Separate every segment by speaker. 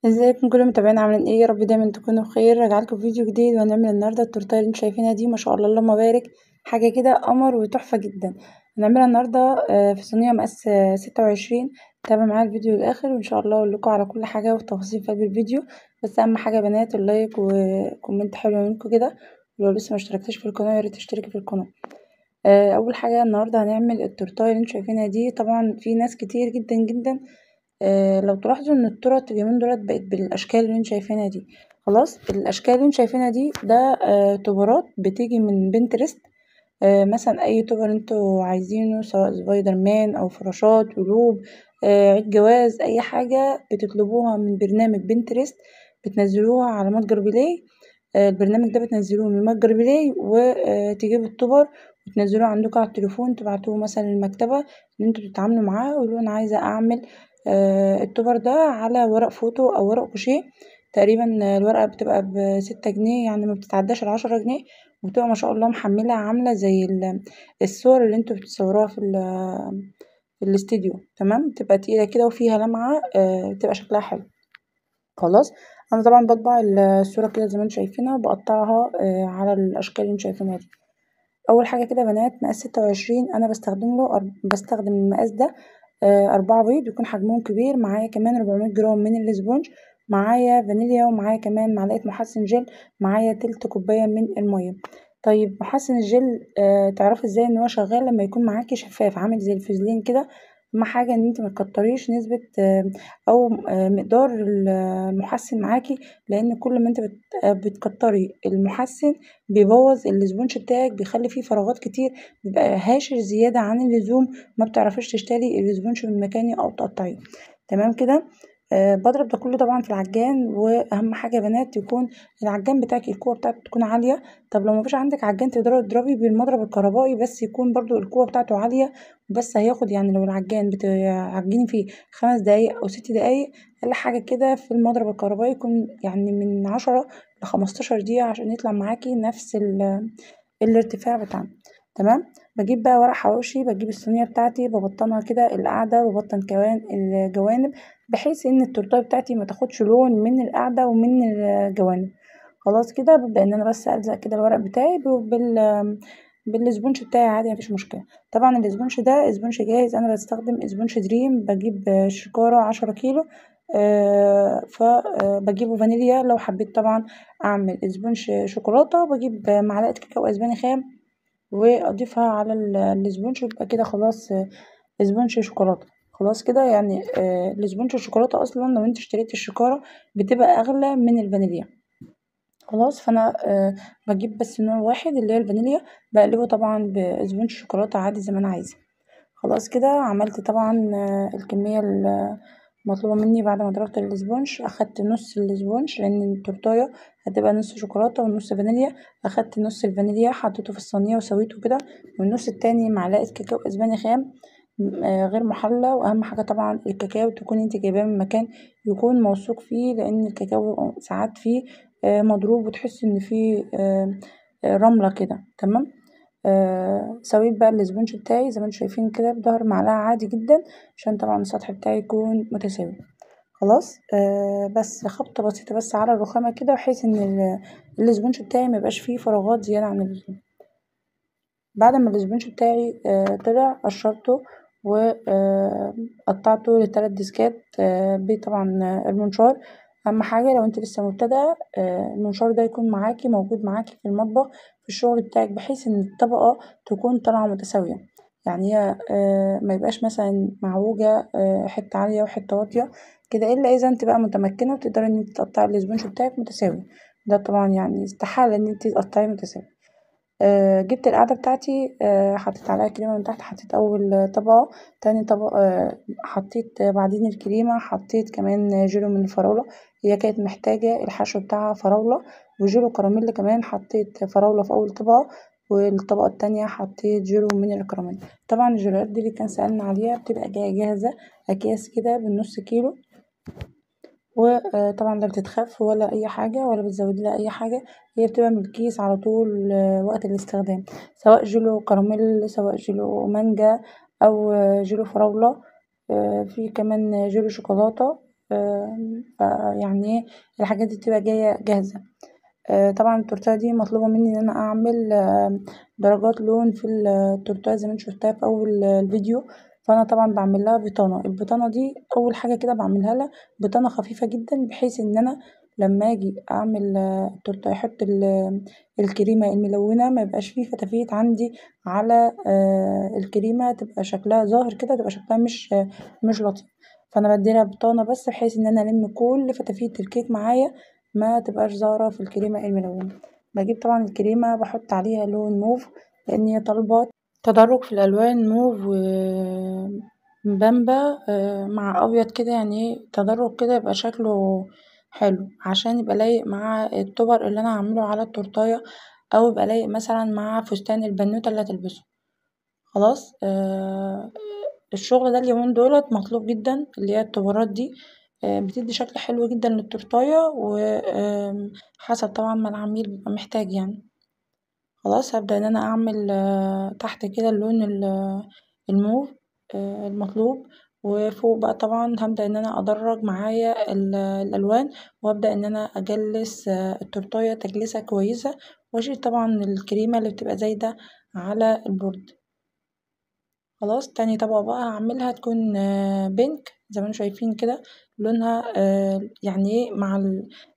Speaker 1: ازيكم كل متابعينا عاملين ايه؟ يا رب دايما تكونوا بخير. راجعلكم فيديو جديد وهنعمل النهارده التورتيه اللي انتوا شايفينها دي، ما شاء الله اللهم بارك، حاجه كده قمر وتحفه جدا. هنعملها النهارده في صينيه مقاس 26. تابعوا معايا الفيديو للاخر وان شاء الله اقول لكم على كل حاجه والتفاصيل في قلب الفيديو. بس اهم حاجه يا بنات اللايك وكومنت حلو منكم كده، ولو لسه ما اشتركتش في القناه يا ريت تشتركي في القناه. اول حاجه النهارده هنعمل التورتيه اللي انتوا شايفينها دي. طبعا في ناس كتير جدا جدا لو تلاحظوا ان التورت اليومين دولت بقت بالاشكال اللي انتوا شايفينها دي. خلاص الاشكال اللي انتوا شايفينها دي ده تورات بتيجي من بنترست. مثلا اي تور انتوا عايزينه، سواء سبايدر مان او فراشات قلوب، عيد جواز، اي حاجه بتطلبوها من برنامج بنترست بتنزلوها على متجر بلاي. البرنامج ده بتنزلوه من متجر بلاي وتجيبوا التوبر وتنزلوه عندكم على التليفون، تبعتوه مثلا المكتبة اللي انتوا بتتعاملوا معاه ويقولوا انا عايزة اعمل التوبر ده على ورق فوتو او ورق كوشيه. تقريبا الورقة بتبقى ب6 جنيه، يعني ما بتتعداش ال10 جنيه، وبتبقى ما شاء الله محملة عاملة زي الصور اللي انتوا بتصوروها في الاستديو. تمام، بتبقى تقيلة كده وفيها لمعة، بتبقى شكلها حلو. خلاص، انا طبعا بطبع الصورة كده زي ما انتوا شايفينها وبقطعها على الاشكال اللي انتوا شايفينها دي. اول حاجة كده يا بنات، مقاس 26 انا بستخدم المقاس ده. 4 بيض بيكون حجمهم كبير، معايا كمان 400 جرام من الاسبونج، معايا فانيليا، ومعايا كمان معلقة محسن جل، معايا تلت كوباية من المية. طيب محسن الجل تعرفي ازاي ان هو شغال؟ لما يكون معاكي شفاف عامل زي الفازلين كده. اهم حاجة ان انت ما تكتريش نسبة او مقدار المحسن معاكي، لان كل ما انت بتكتري المحسن بيبوظ الاسبونج بتاعك، بيخلي فيه فراغات كتير، بيبقى هاشر زيادة عن اللزوم، ما بتعرفيش تشتري الاسبونج من مكاني او تقطعيه. تمام كده. بضرب ده كله طبعا في العجان، واهم حاجه يا بنات يكون العجان بتاعك القوه بتاعته تكون عاليه. طب لو مفيش عندك عجان تقدري تضربي بالمضرب الكهربائي، بس يكون برضو القوه بتاعته عاليه. بس هياخد يعني لو العجان بتعجني فيه 5 دقايق او 6 دقايق، اقل حاجه كده في المضرب الكهربائي يكون يعني من 10 ل15 دقيقه عشان يطلع معاكي نفس الارتفاع بتاعنا. تمام. بجيب بقى ورق حواوشي، بجيب الصينيه بتاعتي ببطنها كده القاعده، وببطن كمان الجوانب، بحيث ان التورتيه بتاعتي ما تاخدش لون من القاعده ومن الجوانب. خلاص كده ببدا ان انا بس الزق كده الورق بتاعي بالاسبونج بتاعي عادي، مفيش مشكله. طبعا الاسبونج ده اسبونج جاهز، انا بستخدم اسبونج دريم، بجيب شكاره 10 كيلو. فبجيبه فانيليا. لو حبيت طبعا اعمل اسبونج شوكولاته بجيب معلقه كاكاو اسباني خام واضيفها على الاسبونج، يبقى كده خلاص اسبونج شوكولاته. خلاص كده يعني الاسبونج الشوكولاته اصلا لو انت اشتريت الشكاره بتبقى اغلى من الفانيليا. خلاص، فانا بجيب بس نوع واحد اللي هي الفانيليا، بقلبه طبعا باسبونج شوكولاته عادي زي ما انا عايزه. خلاص كده عملت طبعا الكميه المطلوبه مني. بعد ما ضربت الاسبونج اخدت نص الاسبونج، لان التورتايه هتبقى نص شوكولاته ونص فانيليا. اخدت نص الفانيليا حطيته في الصينيه وسويته كده، والنص التاني معلقه كاكاو اسباني خام غير محلى. واهم حاجه طبعا الكاكاو تكون انت جايباه من مكان يكون موثوق فيه، لان الكاكاو ساعات فيه مضروب وتحس ان فيه رمله كده. تمام. سويت بقى الاسبونج بتاعي زي ما انتم شايفين كده بظهر معلقه عادي جدا، عشان طبعا السطح بتاعي يكون متساوي. خلاص بس خبطه بسيطه بس على الرخامه كده، بحيث ان الاسبونج بتاعي ميبقاش فيه فراغات زياده عن اللزوم. بعد ما الاسبونج بتاعي طلع قشرته وقطعته ل3 ديسكات بطبعا المنشار. اهم حاجه لو انت لسه مبتدئه المنشار ده يكون معاكي موجود معاكي في المطبخ في الشغل بتاعك، بحيث ان الطبقه تكون طالعه متساويه. يعني هي ما يبقاش مثلا معوجه حته عاليه وحته واطيه كده، الا اذا انت بقى متمكنه وتقدري ان انت تقطعي الاسبونج بتاعك متساوي. ده طبعا يعني استحاله ان انت تقطعيه متساوي. جبت القاعدة بتاعتي، حطيت عليها كريمة من تحت، حطيت أول طبقة، تاني طبقة حطيت بعدين الكريمة، حطيت كمان جيلو من الفراولة، هي كانت محتاجة الحشو بتاعها فراولة وجيلو كراميل كمان. حطيت فراولة في أول طبقة، والطبقة التانية حطيت جيلو من الكراميل. طبعا الجيلوات دي اللي كان سألنا عليها بتبقى جاية جاهزة، أكياس كده بالنص كيلو، وطبعا لا بتتخف ولا اي حاجه ولا بتزود لها اي حاجه، هي بتبقى من الكيس على طول وقت الاستخدام، سواء جيلو كراميل سواء جيلو مانجا او جيلو فراوله. في كمان جيلو شوكولاته فيعني ايه الحاجات دي بتبقى جاية جاهزة. طبعا التورتاية دي مطلوبة مني ان انا اعمل درجات لون في التورتاية زي ما انت شفتها في اول الفيديو. فانا طبعا بعمل لها بطانة. البطانة دي اول حاجة كده بعملها لها بطانة خفيفة جدا، بحيث ان انا لما اجي اعمل التورتاية احط الكريمة الملونة ما يبقاش فيه فتافيت عندي على الكريمة، تبقى شكلها ظاهر كده، تبقى شكلها مش لطيف. فانا بديلها بطانة بس بحيث ان انا الم كل فتافيت الكيك معايا ما تبقاش ظاهرة في الكريمة الملونة. بجيب طبعا الكريمة بحط عليها لون موف، لأن هي طالبة تدرج في الألوان موف وبامبا مع أبيض كده، يعني ايه تدرج كده يبقى شكله حلو عشان يبقى لايق مع الطبق اللي أنا هعمله على التورتاية، أو يبقى لايق مثلا مع فستان البنوتة اللي هتلبسه. خلاص. الشغل ده اليومين دولت مطلوب جدا، اللي هي الطبارات دي بتدي شكل حلو جدا للتورتاية، وحسب طبعا ما العميل بيبقى محتاج يعني. خلاص هبدأ ان انا اعمل تحت كده اللون الموف المطلوب، وفوق بقى طبعا هبدأ ان انا ادرج معايا الالوان، وابدأ ان انا اجلس التورتاية تجلسة كويسة، واشيل طبعا الكريمة اللي بتبقى زايدة على البورد. خلاص تاني طبقة بقى هعملها تكون بينك زي ما انتم شايفين كده، لونها يعني ايه مع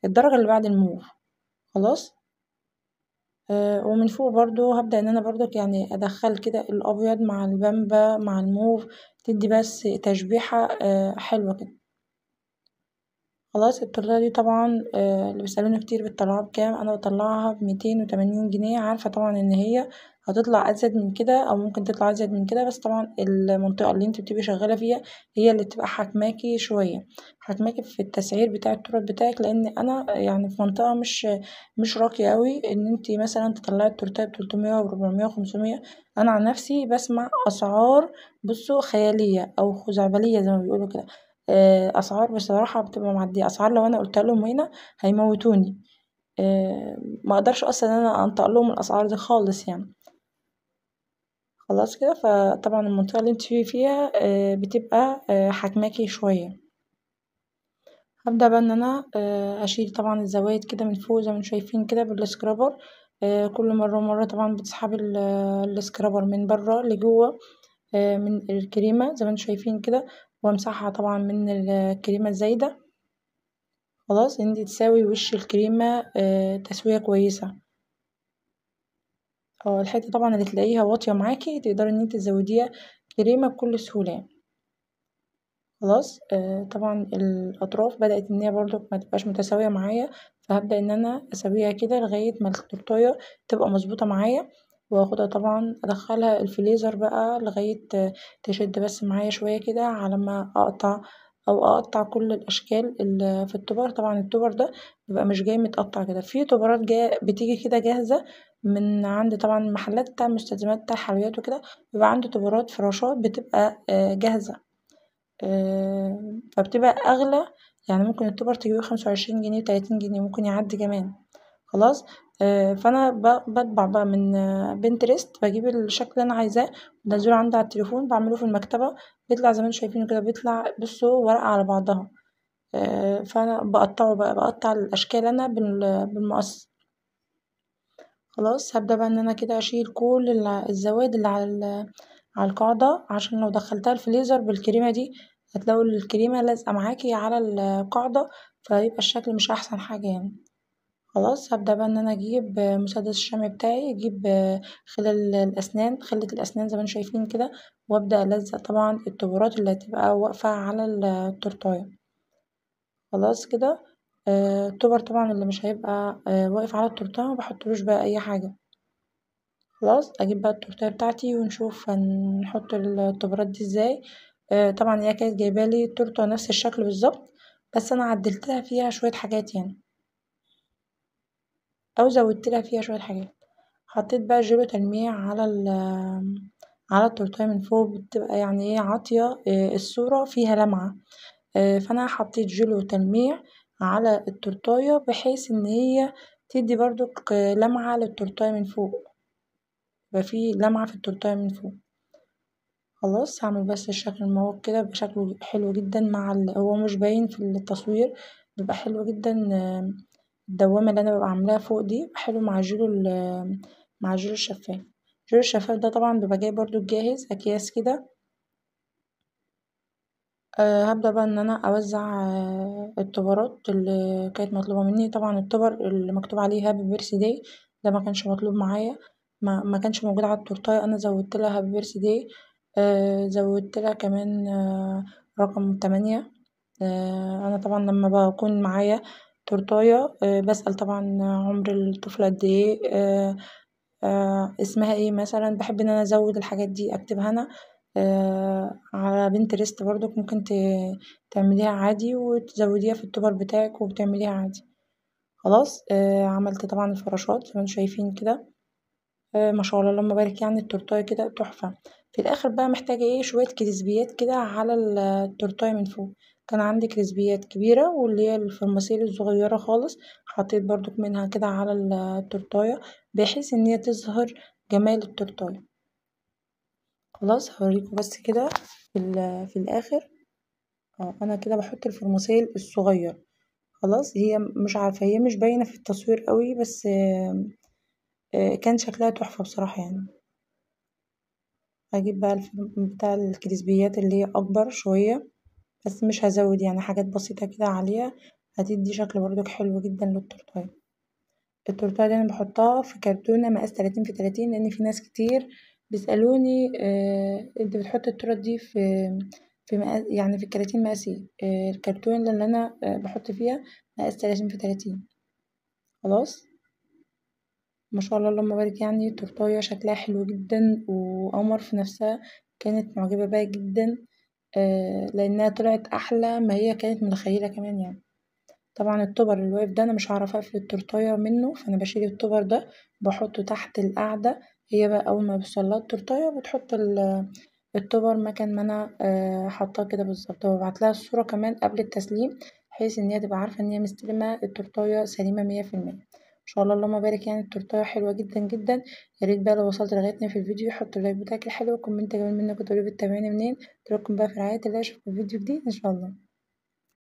Speaker 1: الدرجة اللي بعد الموف. خلاص. ومن فوق برضو هبدأ ان انا برضو يعني ادخل كده الابيض مع البامبا مع الموف، تدي بس تشبيحة حلوة كده. خلاص التورتة دي طبعا اللي بيسألوني كتير بتطلعها بكام، انا بطلعها ب280 جنيه. عارفة طبعا ان هي هتطلع ازيد من كده او ممكن تطلع ازيد من كده، بس طبعا المنطقة اللي انت بتبقي شغالة فيها هي اللي بتبقى حاكماكي شوية، حاكماكي في التسعير بتاع التورت بتاعك، لان انا يعني في منطقة مش راقية قوي ان انت مثلا تطلعي التورتة ب300 و400 و500. انا عن نفسي بسمع اسعار بصوا خيالية او خزعبلية زي ما بيقولوا كده. اسعار بصراحة بتبقى معدية اسعار، لو انا قلت لهم هنا هيموتوني. ما اقدرش اصلا ان انا انطق لهم الاسعار دي خالص يعني. خلاص كده فطبعا المنطقة اللي انت فيها بتبقى حاكماكي شوية. هبدأ بقى ان انا اشيل طبعا الزوايد كده من فوق زي ما انتم شايفين كده بالسكرابر. كل مرة ومرة طبعا بتسحبي السكرابر من برا لجوه من الكريمة زي ما انتم شايفين كده، وامسحها طبعا من الكريمة الزايدة. خلاص انتي تساوي وش الكريمة تسوية كويسة. الحتة طبعا اللي تلاقيها واطية معاكي تقدري ان انتي تزوديها كريمة بكل سهولة يعني. خلاص. طبعا الأطراف بدأت ان هي برضو ما تبقاش متساوية معايا، فهبدأ ان انا اسويها كده لغاية ما التورتاية تبقى مظبوطة معايا، واخدها طبعا ادخلها الفريزر بقى لغاية تشد بس معايا شوية كده على ما اقطع، او اقطع كل الاشكال اللي في التوبر. طبعا التوبر ده بيبقى مش جاي متقطع كده، في توبرات جايه بتيجي كده جاهزة من عند طبعا محلات بتاع المستلزمات بتاع الحلويات وكده، بيبقى عنده توبرات فراشات بتبقى جاهزة. فبتبقى أغلى، يعني ممكن التوبر تجيبه 25 جنيه و30 جنيه، ممكن يعدي كمان. خلاص. فأنا بطبع بقى من بنترست، بجيب الشكل اللي أنا عايزاه بنزله عندي على التليفون، بعمله في المكتبة، بيطلع زي ما انتوا شايفينه كده، بيطلع بصوا ورقة على بعضها. فأنا بقطعه بقى، بقطع الأشكال أنا بالمقص. خلاص هبدأ بقى ان انا كده اشيل كل الزوائد اللي على القاعدة، عشان لو دخلتها الفريزر بالكريمة دي هتلاقوا الكريمة لازقة معاكي على القاعدة، فيبقى الشكل مش احسن حاجة يعني. خلاص هبدأ بقى ان انا اجيب مسدس الشمع بتاعي، اجيب خلال الاسنان، خلة الاسنان زي ما انتم شايفين كده، وابدأ الزق طبعا الطبقات اللي هتبقى واقفة على التورتاية. خلاص كده. الطبر طبعا اللي مش هيبقى واقف على التورتاية مبحطلوش بقى اي حاجة. خلاص اجيب بقى التورتيه بتاعتي ونشوف هنحط الطبرات دي ازاي. طبعا هي كانت جايبالي التورته نفس الشكل بالظبط، بس انا عدلتها فيها شويه حاجات يعني، او زودت لها فيها شويه حاجات. حطيت بقى جيلو تلميع على التورتيه من فوق، بتبقى يعني ايه عاطيه الصوره فيها لمعه. فانا حطيت جيلو تلميع على التورتايه بحيث ان هي تدي برضو لمعه للتورتايه من فوق، يبقى فيه لمعه في التورتايه من فوق. خلاص هعمل بس الشكل المموج كده بيبقى شكله حلو جدا هو مش باين في التصوير، بيبقى حلو جدا. الدوامة اللي انا ببقى عاملاها فوق دي بيبقى حلو مع مع الجيل الشفاف. الجيل الشفاف ده طبعا بيبقى جاي برضو جاهز اكياس كده. هبدأ بقى ان انا اوزع التبرات اللي كانت مطلوبة مني. طبعا التبر اللي مكتوب عليه هابي بيرث داي ده ما كانش مطلوب معايا، ما كانش موجود على التورتاية، انا زودت لها هابي بيرث داي. زودت لها كمان رقم 8. انا طبعا لما بكون معايا تورتاية بسأل طبعا عمر الطفلة قد ايه، اسمها ايه مثلا. بحب ان انا ازود الحاجات دي اكتبها انا. على بنترست برضك ممكن تعمليها عادي وتزوديها في التوبر بتاعك وبتعمليها عادي. خلاص عملت طبعا الفراشات زي ما انتوا شايفين كده. ما شاء الله اللهم بارك، يعني التورتاية كده تحفة. في الاخر بقى محتاجة ايه شوية كريسبيات كده على التورتاية من فوق. كان عندي كريسبيات كبيرة واللي هي الفرماسيل الصغيرة خالص، حطيت برضك منها كده على التورتاية بحيث ان هي تظهر جمال التورتاية. خلاص هوريكم بس كده في الاخر. انا كده بحط الفرماسيل الصغير. خلاص هي مش عارفة، هي مش باينة في التصوير قوي بس كان شكلها تحفة بصراحة يعني. هجيب بقى بتاع الكريسبيات اللي هي اكبر شوية، بس مش هزود يعني حاجات بسيطة كده عليها، هتدي شكل برضك حلو جدا للتورتاية. التورتاية دي انا بحطها في كرتونة مقاس 30 في 30، لان في ناس كتير بيسألوني انت بتحطي التورت دي في مقاس يعني في الكراتين مقاس ايه. الكرتونة اللي انا بحط فيها مقاس 30 في 30. خلاص ما شاء الله اللهم بارك، يعني التورتاية شكلها حلو جدا وقمر في نفسها. كانت معجبة بيا جدا لانها طلعت احلى ما هي كانت متخيلة كمان يعني. طبعا التوبر اللي واقف ده انا مش هعرف اقفل التورتاية منه، فانا بشيل التوبر ده بحطه تحت القاعدة. هي بقى اول ما بوصلها التورتاية بتحط التوبر مكان ما انا حاطاه كده بالظبط، وببعتلها الصورة كمان قبل التسليم بحيث ان هي تبقى عارفة ان هي مستلمة التورتاية سليمة 100%. ما شاء الله اللهم بارك، يعني التورتاية حلوة جدا جدا. يا ريت بقى لو وصلت لغاية هنا في الفيديو حط اللايك بتاعك الحلو وكومنت جميل منك وتقولي بتتابعني منين. اترككم بقى في رعاية الله، اشوفكم في فيديو جديد ان شاء الله.